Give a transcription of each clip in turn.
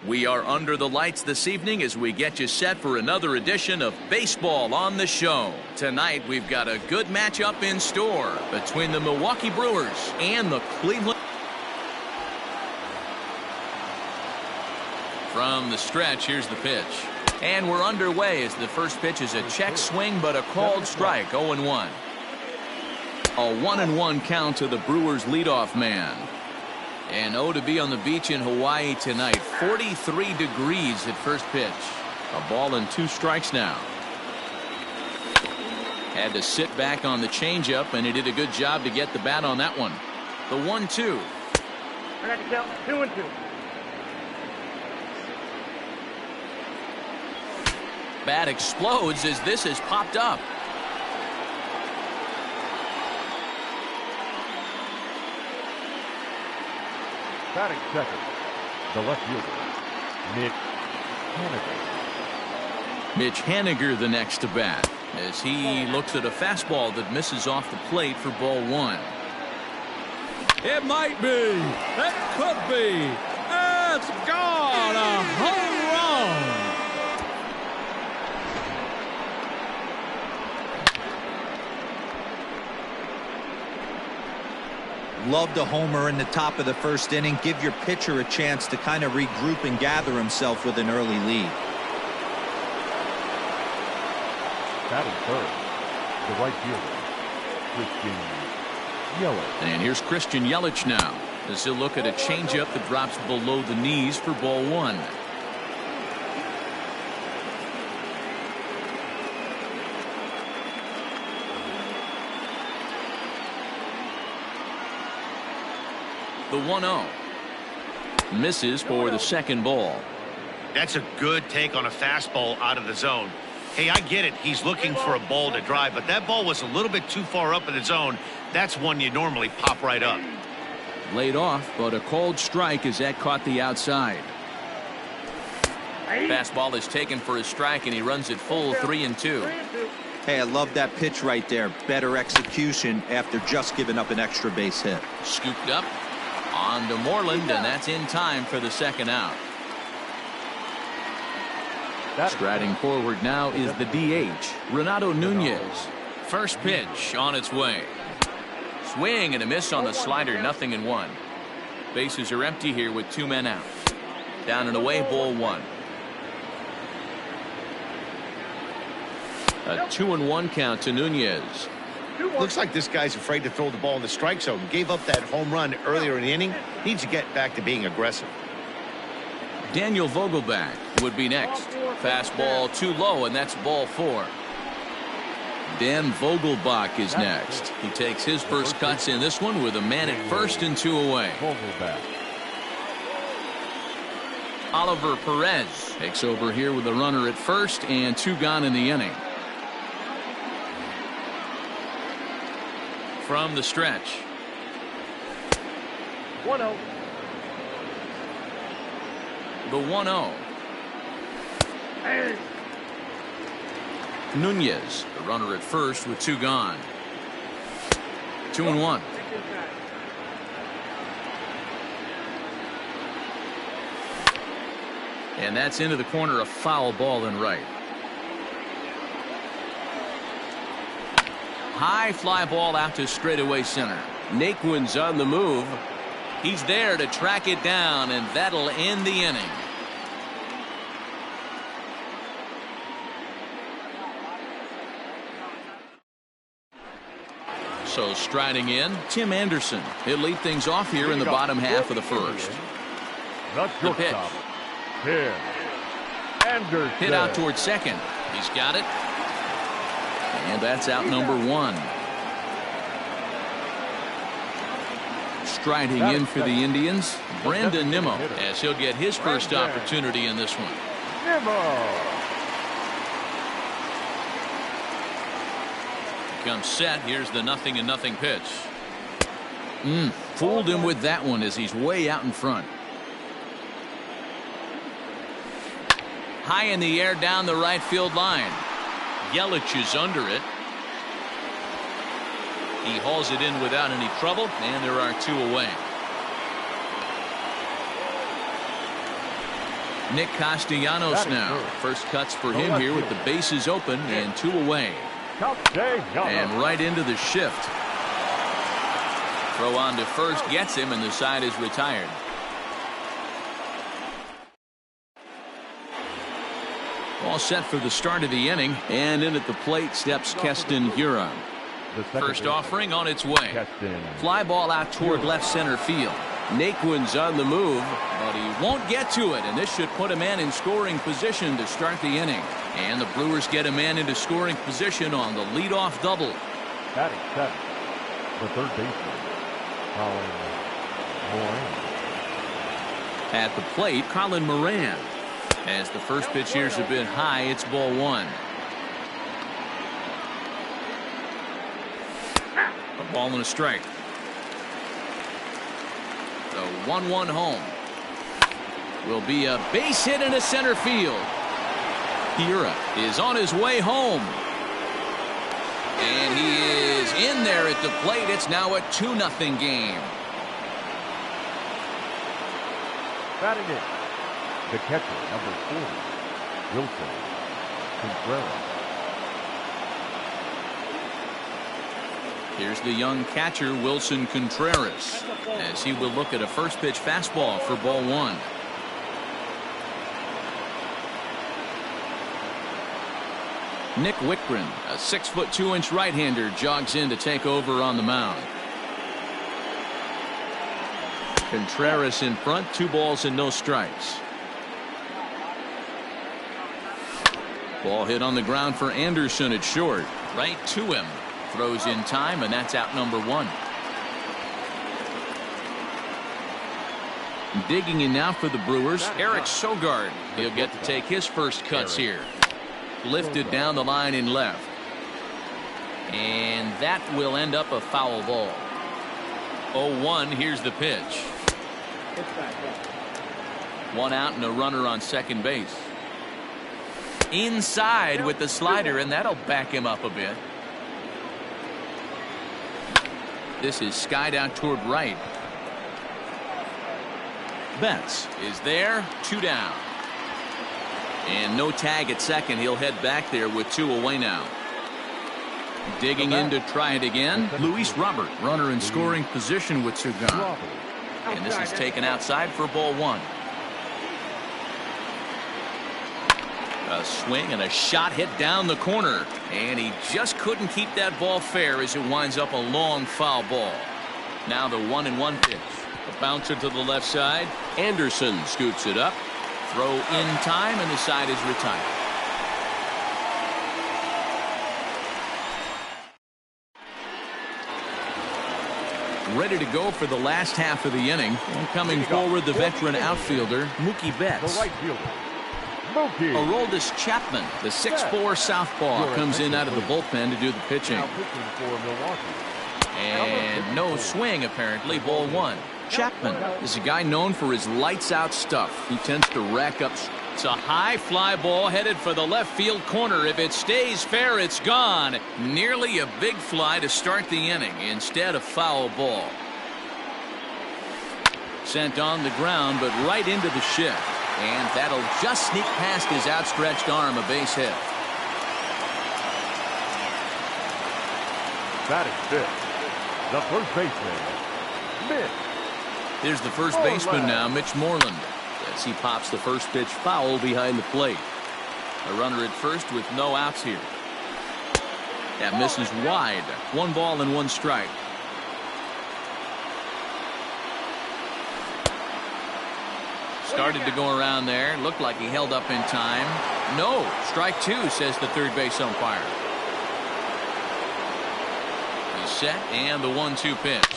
We are under the lights this evening as we get you set for another edition of Baseball on the Show. Tonight we've got a good matchup in store between the Milwaukee Brewers and the Cleveland. From the stretch, here's the pitch. And we're underway as the first pitch is a check swing but a called strike, 0-1. A 1-1 count to the Brewers leadoff man. And to be on the beach in Hawaii tonight. 43 degrees at first pitch. A ball and 2 strikes now. Had to sit back on the changeup, and he did a good job to get the bat on that one. The 1-2. I got to count 2-2. Bat explodes as this has popped up. Batting second, the left fielder, Mitch Haniger. Mitch Haniger the next to bat as he looks at a fastball that misses off the plate for ball 1. It might be. It could be. It's gone. A home run. Loved a homer in the top of the first inning. Give your pitcher a chance to kind of regroup and gather himself with an early lead. Batting third, the right fielder, Christian Yelich. And here's Christian Yelich now as he'll look at a changeup that drops below the knees for ball 1. The 1-0 misses for the second ball. That's a good take on a fastball out of the zone. Hey, I get it. He's looking for a ball to drive, but that ball was a little bit too far up in the zone. That's one you normally pop right up. Laid off, but a called strike as that caught the outside. Fastball is taken for a strike, and he runs it full 3-2. Hey, I love that pitch right there. Better execution after just giving up an extra base hit. Scooped up. On to Moreland, and that's in time for the second out. Striding forward now is the DH, Renato Nunez. First pitch on its way. Swing and a miss on the slider, 0-1. Bases are empty here with 2 men out. Down and away, ball 1. A 2-1 count to Nunez. Looks like this guy's afraid to throw the ball in the strike zone. Gave up that home run earlier in the inning. Needs to get back to being aggressive. Daniel Vogelback would be next. Fastball too low, and that's ball 4. Dan Vogelbach is next. He takes his first cuts in this one with a man at first and 2 away. Oliver Perez takes over here with a runner at first and 2 gone in the inning. From the stretch. 1-0. The 1-0. Nunez, the runner at first with 2 gone. 2-1. And that's into the corner, a foul ball and right. High fly ball out to straightaway center. Naquin's on the move. He's there to track it down, and that'll end the inning. So striding in, Tim Anderson. He'll lead things off here in the bottom half of the first. The pitch. Tim Anderson. Hit out towards second. He's got it. And that's out number 1. Striding in for the Indians, Brandon Nimmo, as he'll get his first opportunity in this one. Comes set. Here's the 0-0 pitch. Fooled him with that one as he's way out in front. High in the air down the right field line. Yelich is under it. He hauls it in without any trouble, and there are 2 away. Nick Castellanos now. First cuts for him here with the bases open and 2 away. And right into the shift. Throw on to first gets him, and the side is retired. All set for the start of the inning, and in at the plate steps Keston Hiura. First offering on its way. Fly ball out toward left center field. Naquin's on the move, but he won't get to it, and this should put a man in scoring position to start the inning. And the Brewers get a man into scoring position on the leadoff double. Batting seventh, the third baseman, Colin Moran. At the plate, Colin Moran. As the first pitch here's a bit high, it's ball 1. A ball and a strike. The 1-1 home will be a base hit into center field. Hiura is on his way home. And he is in there at the plate. It's now a 2-0 game. Batting in, the catcher, number 40, Wilson Contreras. Here's the young catcher, Wilson Contreras, as he will look at a first pitch fastball for ball 1. Nick Wickren, a 6'2" right-hander, jogs in to take over on the mound. Contreras in front, 2 balls and no strikes. Ball hit on the ground for Anderson at short. Right to him. Throws in time, and that's out number 1. Digging in now for the Brewers, Eric Sogard. He'll get to take his first cuts here. Lifted down the line in left. And that will end up a foul ball. 0-1, here's the pitch. 1 out and a runner on second base. Inside with the slider, and that'll back him up a bit. This is skied out toward right. Betts is there, 2 down. And no tag at second. He'll head back there with 2 away now. Digging in to try it again, Luis Robert, runner in scoring position with 2 gone. And this is taken outside for ball 1. A swing and a shot hit down the corner, and he just couldn't keep that ball fair as it winds up a long foul ball. Now the 1-1 pitch. A bouncer to the left side. Anderson scoops it up. Throw in time, and the side is retired. Ready to go for the last half of the inning. And coming forward, the veteran outfielder, Mookie Betts. Aroldis Chapman, the 6'4" southpaw, comes in out of the bullpen to do the pitching. And no swing, apparently, ball 1. Chapman is a guy known for his lights-out stuff. He tends to rack up. It's a high fly ball headed for the left field corner. If it stays fair, it's gone. Nearly a big fly to start the inning. Instead, a foul ball. Sent on the ground, but right into the shift. And that'll just sneak past his outstretched arm, a base hit. Batting fifth, the first baseman, Mitch. Here's the first baseman now, Mitch Moreland, as he pops the first pitch foul behind the plate. A runner at first with no outs here. That misses wide. 1 ball and 1 strike. Started to go around there. Looked like he held up in time. No. Strike 2, says the third base umpire. He's set, and the 1-2 pitch.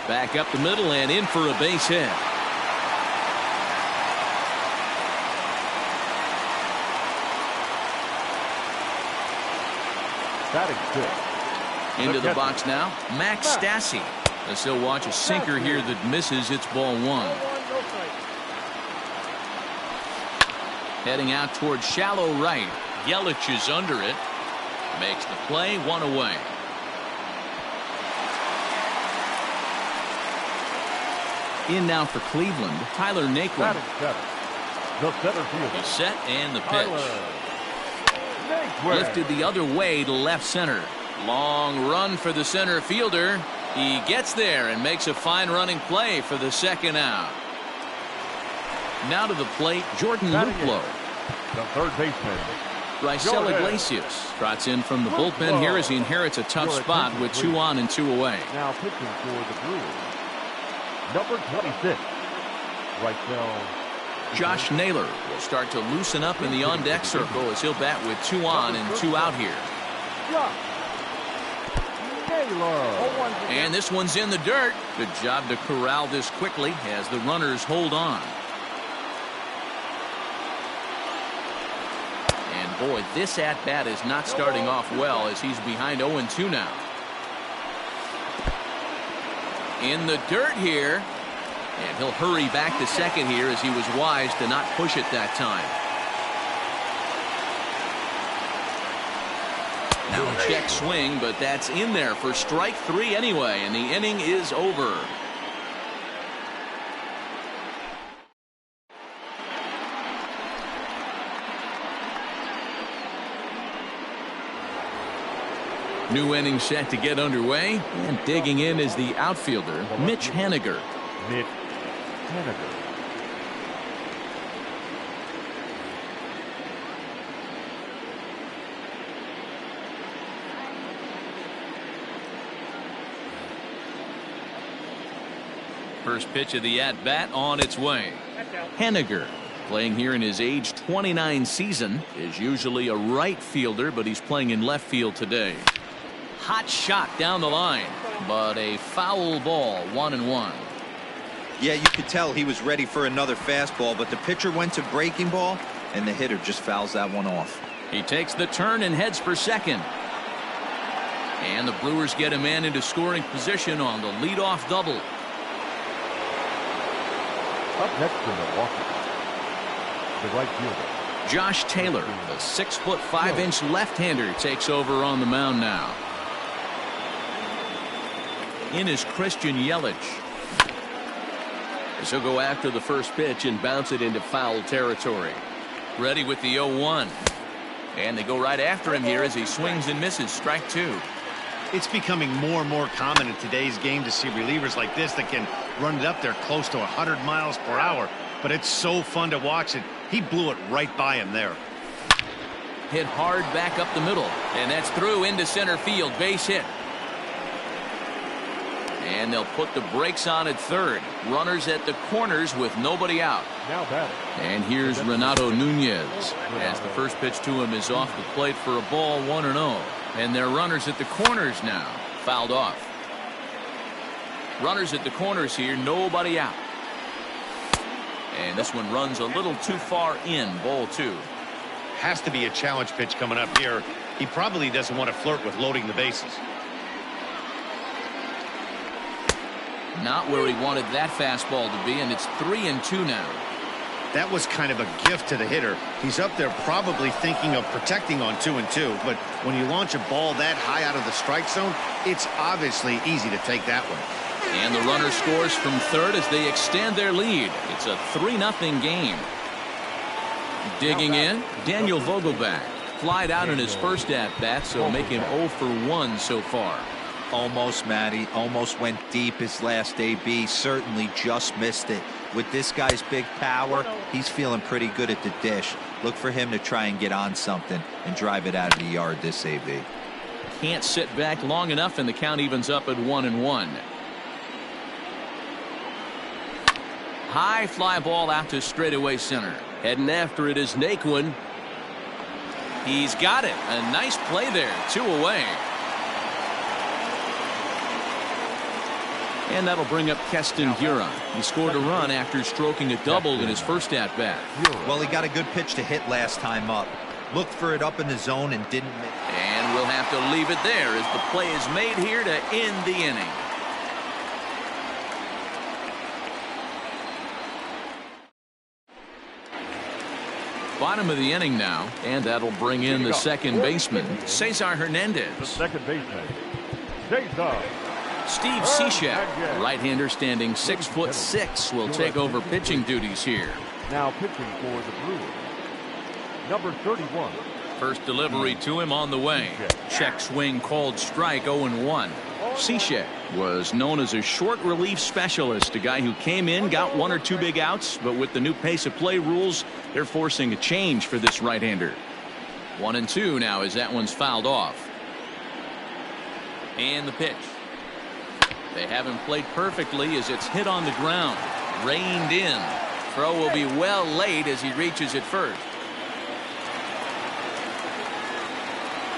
Back up the middle and in for a base hit. Batting fifth. Into the box now, Max Stassi. As he'll watch a sinker here that misses. It's ball 1. Heading out toward shallow right. Yelich is under it. Makes the play, 1 away. In now for Cleveland, Tyler Naquin. The center fielder. He's set and the pitch. Tyler. Lifted the other way to left center. Long run for the center fielder. He gets there and makes a fine running play for the second out. Now to the plate, Jordan Luplow. The third baseman. Raisel Iglesias trots in from the bullpen here as he inherits a tough spot with 2 on and 2 away. Now pitching for the Brewers. Number 26. Raisel. Josh Naylor will start to loosen up in the on-deck circle as he'll bat with 2 on and 2 out here. And this one's in the dirt. Good job to corral this quickly as the runners hold on. And boy, this at-bat is not starting off well as he's behind 0-2 now. In the dirt here. And he'll hurry back to second here as he was wise to not push it that time. Now a check swing, but that's in there for strike 3 anyway, and the inning is over. New inning set to get underway, and digging in is the outfielder, Mitch Haniger. Mitch Haniger. First pitch of the at-bat on its way. Haniger, playing here in his age 29 season, is usually a right fielder, but he's playing in left field today. Hot shot down the line, but a foul ball, 1-1. Yeah, you could tell he was ready for another fastball, but the pitcher went to breaking ball, and the hitter just fouls that one off. He takes the turn and heads for second. And the Brewers get a man into scoring position on the leadoff double. Up next to Milwaukee, the right fielder. Josh Taylor, the 6'5" left-hander, takes over on the mound now. In is Christian Yelich. He'll go after the first pitch and bounce it into foul territory. Ready with the 0-1. And they go right after him here as he swings and misses. Strike 2. It's becoming more and more common in today's game to see relievers like this that can run it up there close to 100 miles per hour. But it's so fun to watch it. He blew it right by him there. Hit hard back up the middle. And that's through into center field. Base hit. And they'll put the brakes on at third. Runners at the corners with nobody out. Now batting. And here's Renato Nunez as the first pitch to him is off the plate for a ball, 1-0. And they're runners at the corners now. Fouled off. Runners at the corners here, nobody out. And this one runs a little too far in, ball 2. Has to be a challenge pitch coming up here. He probably doesn't want to flirt with loading the bases. Not where he wanted that fastball to be, and it's 3-2 now. That was kind of a gift to the hitter. He's up there probably thinking of protecting on 2-2, but when you launch a ball that high out of the strike zone, it's obviously easy to take that one. And the runner scores from third as they extend their lead. It's a 3-0 game. Digging in, Daniel Vogelbach. Flied out in his first at-bat, so making 0 for 1 so far. Almost, Matty. Almost went deep his last AB. Certainly just missed it. With this guy's big power, he's feeling pretty good at the dish. Look for him to try and get on something and drive it out of the yard this AB. Can't sit back long enough, and the count evens up at 1-1. High fly ball out to straightaway center. Heading after it is Naquin. He's got it. A nice play there. 2 away. And that'll bring up Keston Hiura. He scored a run after stroking a double in his first at-bat. Well, he got a good pitch to hit last time up. Looked for it up in the zone and didn't miss. And we'll have to leave it there as the play is made here to end the inning. Bottom of the inning now, and that'll bring in the second baseman, Cesar Hernandez. The second baseman, Cesar. Steve Cishek, right-hander standing 6'6", will take over pitching duties here. Now pitching for the Brewers, number 31. First delivery to him on the way. Check swing called strike, 0-1. Cichet was known as a short relief specialist, a guy who came in, got 1 or 2 big outs, but with the new pace of play rules, they're forcing a change for this right-hander. 1-2 now as that one's fouled off. And the pitch. They haven't played perfectly as it's hit on the ground. Reined in. Throw will be well late as he reaches it first.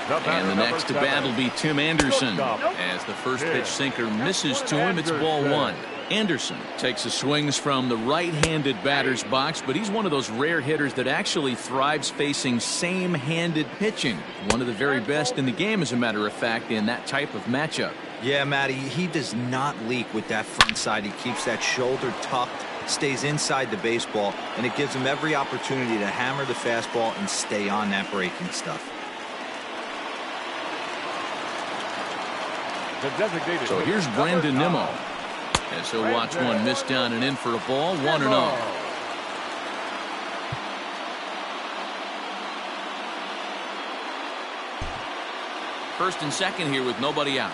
And the next to bat will be Tim Anderson. As the first pitch sinker misses to him, it's ball 1. Anderson takes the swings from the right-handed batter's box, but he's one of those rare hitters that actually thrives facing same-handed pitching. One of the very best in the game, as a matter of fact, in that type of matchup. Yeah, Matty, he does not leak with that front side. He keeps that shoulder tucked, stays inside the baseball, and it gives him every opportunity to hammer the fastball and stay on that breaking stuff. So here's Brandon Nimmo. As he'll watch one miss down and in for a ball, 1-0. First and second here with nobody out.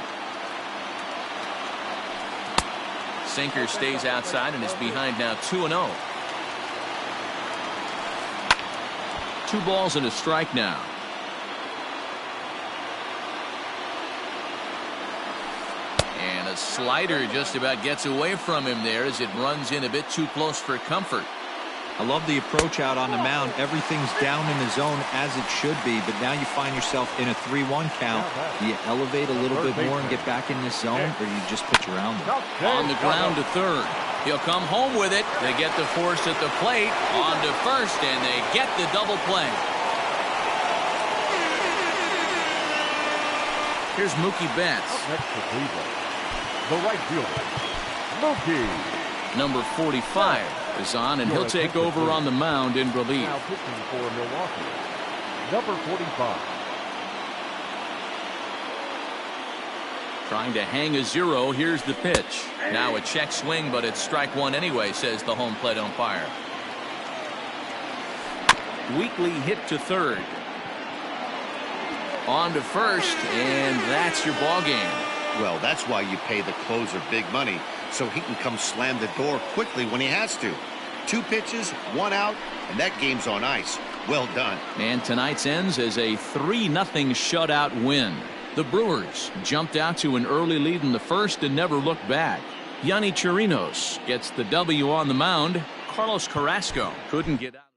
Sinker stays outside and is behind now 2-0. 2 balls and a strike now. And a slider just about gets away from him there as it runs in a bit too close for comfort. I love the approach out on the mound. Everything's down in the zone as it should be, but now you find yourself in a 3-1 count. Do you elevate a little bit more and get back in this zone, or do you just pitch around them? On the ground to third. He'll come home with it. They get the force at the plate. On to first, and they get the double play. Here's Mookie Betts. Next to Cleveland, the right fielder, Mookie. Number 45 is on, and he'll take over on the mound in relief. Now pitching for Milwaukee, number 45. Trying to hang a 0. Here's the pitch. Now a check swing, but it's strike 1 anyway, says the home plate umpire. Weekly hit to third. On to first, and that's your ball game. Well, that's why you pay the closer big money, so he can come slam the door quickly when he has to. 2 pitches, 1 out, and that game's on ice. Well done. And tonight's ends as a 3-0 shutout win. The Brewers jumped out to an early lead in the first and never looked back. Yonny Chirinos gets the W on the mound. Carlos Carrasco couldn't get out.